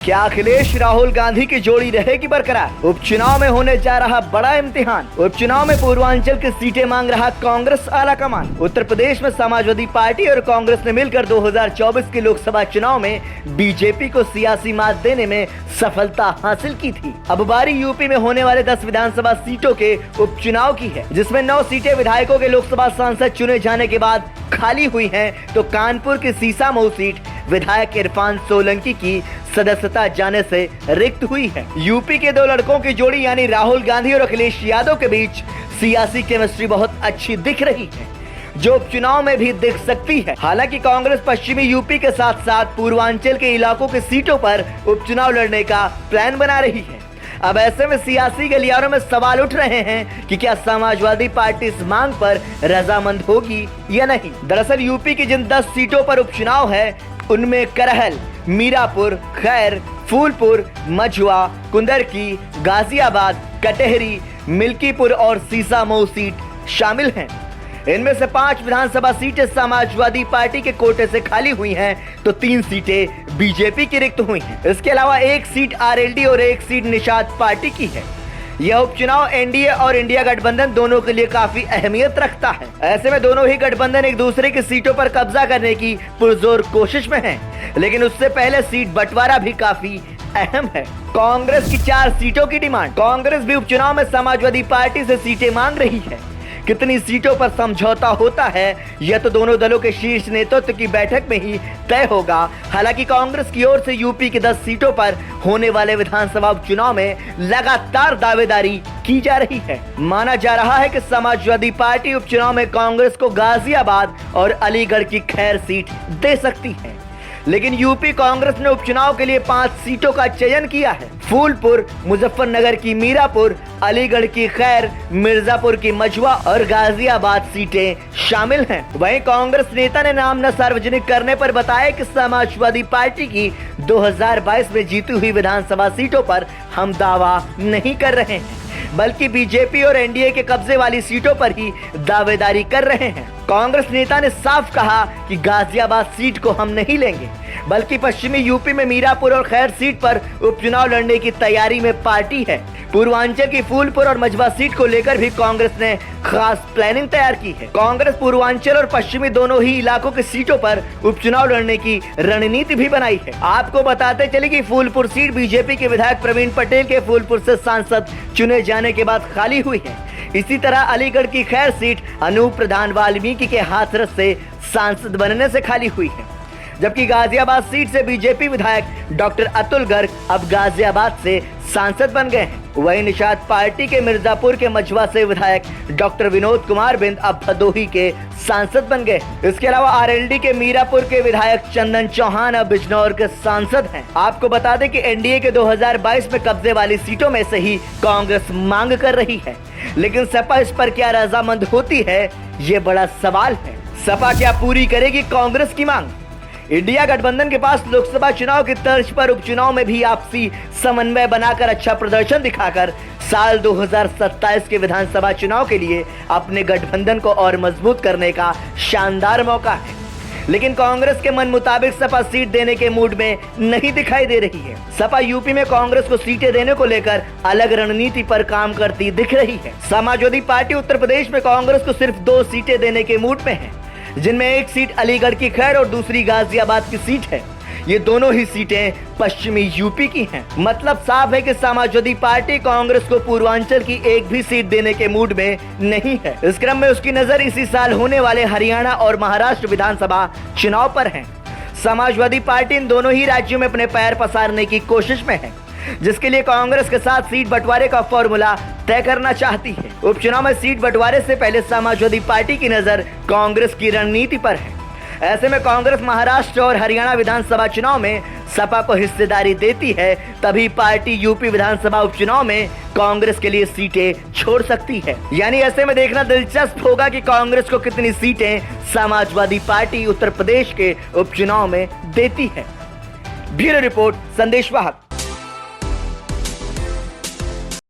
क्या अखिलेश राहुल गांधी की जोड़ी रहेगी बरकरार? उपचुनाव में होने जा रहा बड़ा इम्तिहान। उपचुनाव में पूर्वांचल की सीटें मांग रहा कांग्रेस आला कमान। उत्तर प्रदेश में समाजवादी पार्टी और कांग्रेस ने मिलकर 2024 के लोकसभा चुनाव में बीजेपी को सियासी मात देने में सफलता हासिल की थी। अब बारी यूपी में होने वाले 10 विधानसभा सीटों के उपचुनाव की है, जिसमें 9 सीटें विधायकों के लोकसभा सांसद चुने जाने के बाद खाली हुई हैं, तो कानपुर की सीसामऊ सीट विधायक इरफान सोलंकी की सदस्यता जाने से रिक्त हुई है। यूपी के दो लड़कों की जोड़ी यानी राहुल गांधी और अखिलेश यादव के बीच सियासी केमिस्ट्री बहुत अच्छी दिख रही है, जो उपचुनाव में भी दिख सकती है। हालांकि कांग्रेस पश्चिमी यूपी के साथ साथ पूर्वांचल के इलाकों की सीटों पर उपचुनाव लड़ने का प्लान बना रही है। अब ऐसे में सियासी गलियारों में सवाल उठ रहे हैं कि क्या समाजवादी पार्टी इस मांग पर रजामंद होगी या नहीं। दरअसल यूपी की जिन 10 सीटों पर उपचुनाव है, उनमें करहल, मीरापुर, खैर, फूलपुर, मझुआ, कुंदरकी, गाजियाबाद, कटेहरी, मिल्कीपुर और सीसामऊ सीट शामिल हैं। इनमें से 5 विधानसभा सीटें समाजवादी पार्टी के कोटे से खाली हुई हैं, तो 3 सीटें बीजेपी की रिक्त हुई हैं। इसके अलावा 1 सीट आरएलडी और 1 सीट निषाद पार्टी की है। यह उपचुनाव एनडीए और इंडिया गठबंधन दोनों के लिए काफी अहमियत रखता है। ऐसे में दोनों ही गठबंधन एक दूसरे की सीटों पर कब्जा करने की पुरजोर कोशिश में हैं, लेकिन उससे पहले सीट बंटवारा भी काफी अहम है। कांग्रेस की 4 सीटों की डिमांड। कांग्रेस भी उपचुनाव में समाजवादी पार्टी से सीटें मांग रही है। कितनी सीटों पर समझौता होता है, यह तो दोनों दलों के शीर्ष नेतृत्व की बैठक में ही तय होगा। हालांकि कांग्रेस की ओर से यूपी की 10 सीटों पर होने वाले विधानसभा उपचुनाव में लगातार दावेदारी की जा रही है। माना जा रहा है कि समाजवादी पार्टी उपचुनाव में कांग्रेस को गाजियाबाद और अलीगढ़ की खैर सीट दे सकती है, लेकिन यूपी कांग्रेस ने उपचुनाव के लिए 5 सीटों का चयन किया है। फूलपुर, मुजफ्फरनगर की मीरापुर, अलीगढ़ की खैर, मिर्जापुर की मझुआ और गाजियाबाद सीटें शामिल हैं। वहीं कांग्रेस नेता ने नाम न सार्वजनिक करने पर बताया कि समाजवादी पार्टी की 2022 में जीती हुई विधानसभा सीटों पर हम दावा नहीं कर रहे हैं, बल्कि बीजेपी और एनडीए के कब्जे वाली सीटों पर ही दावेदारी कर रहे हैं। कांग्रेस नेता ने साफ कहा कि गाजियाबाद सीट को हम नहीं लेंगे, बल्कि पश्चिमी यूपी में मीरापुर और खैर सीट पर उपचुनाव लड़ने की तैयारी में पार्टी है। पूर्वांचल की फूलपुर और मझुआ सीट को लेकर भी कांग्रेस ने खास प्लानिंग तैयार की है। कांग्रेस पूर्वांचल और पश्चिमी दोनों ही इलाकों की सीटों पर उपचुनाव लड़ने की रणनीति भी बनाई है। आपको बताते चले कि फूलपुर सीट बीजेपी के विधायक प्रवीण पटेल के फूलपुर से सांसद चुने जाने के बाद खाली हुई है। इसी तरह अलीगढ़ की खैर सीट अनूप प्रधान वाल्मीकि के हाथरस से सांसद बनने से खाली हुई है, जबकि गाजियाबाद सीट से बीजेपी विधायक डॉक्टर अतुल गर्ग अब गाजियाबाद से सांसद बन गए हैं। वहीं निषाद पार्टी के मिर्जापुर के मझुआ से विधायक डॉक्टर विनोद कुमार बिंद अब भदोही के सांसद बन गए। इसके अलावा आरएलडी के मीरापुर के विधायक चंदन चौहान अब बिजनौर के सांसद हैं। आपको बता दें कि एनडीए के 2022 में कब्जे वाली सीटों में से ही कांग्रेस मांग कर रही है, लेकिन सपा इस पर क्या रजामंद होती है, ये बड़ा सवाल है। सपा क्या पूरी करेगी कांग्रेस की मांग? इंडिया गठबंधन के पास लोकसभा चुनाव की तर्ज पर उपचुनाव में भी आपसी समन्वय बनाकर अच्छा प्रदर्शन दिखाकर साल 2027 के विधानसभा चुनाव के लिए अपने गठबंधन को और मजबूत करने का शानदार मौका है। लेकिन कांग्रेस के मन मुताबिक सपा सीट देने के मूड में नहीं दिखाई दे रही है। सपा यूपी में कांग्रेस को सीटें देने को लेकर अलग रणनीति पर काम करती दिख रही है। समाजवादी पार्टी उत्तर प्रदेश में कांग्रेस को सिर्फ 2 सीटें देने के मूड में है, जिनमें 1 सीट अलीगढ़ की खैर और दूसरी गाजियाबाद की सीट है। ये दोनों ही सीटें पश्चिमी यूपी की हैं। मतलब साफ है कि समाजवादी पार्टी कांग्रेस को पूर्वांचल की 1 भी सीट देने के मूड में नहीं है। इस क्रम में उसकी नजर इसी साल होने वाले हरियाणा और महाराष्ट्र विधानसभा चुनाव पर है। समाजवादी पार्टी इन दोनों ही राज्यों में अपने पैर पसारने की कोशिश में है, जिसके लिए कांग्रेस के साथ सीट बंटवारे का फॉर्मूला तय करना चाहती है। उपचुनाव में सीट बंटवारे से पहले समाजवादी पार्टी की नजर कांग्रेस की रणनीति पर है। ऐसे में कांग्रेस महाराष्ट्र और हरियाणा विधानसभा चुनाव में सपा को हिस्सेदारी देती है, तभी पार्टी यूपी विधानसभा उपचुनाव में कांग्रेस के लिए सीटें छोड़ सकती है। यानी ऐसे में देखना दिलचस्प होगा कि कांग्रेस को कितनी सीटें समाजवादी पार्टी उत्तर प्रदेश के उपचुनाव में देती है। ब्यूरो रिपोर्ट, संदेश वाहक।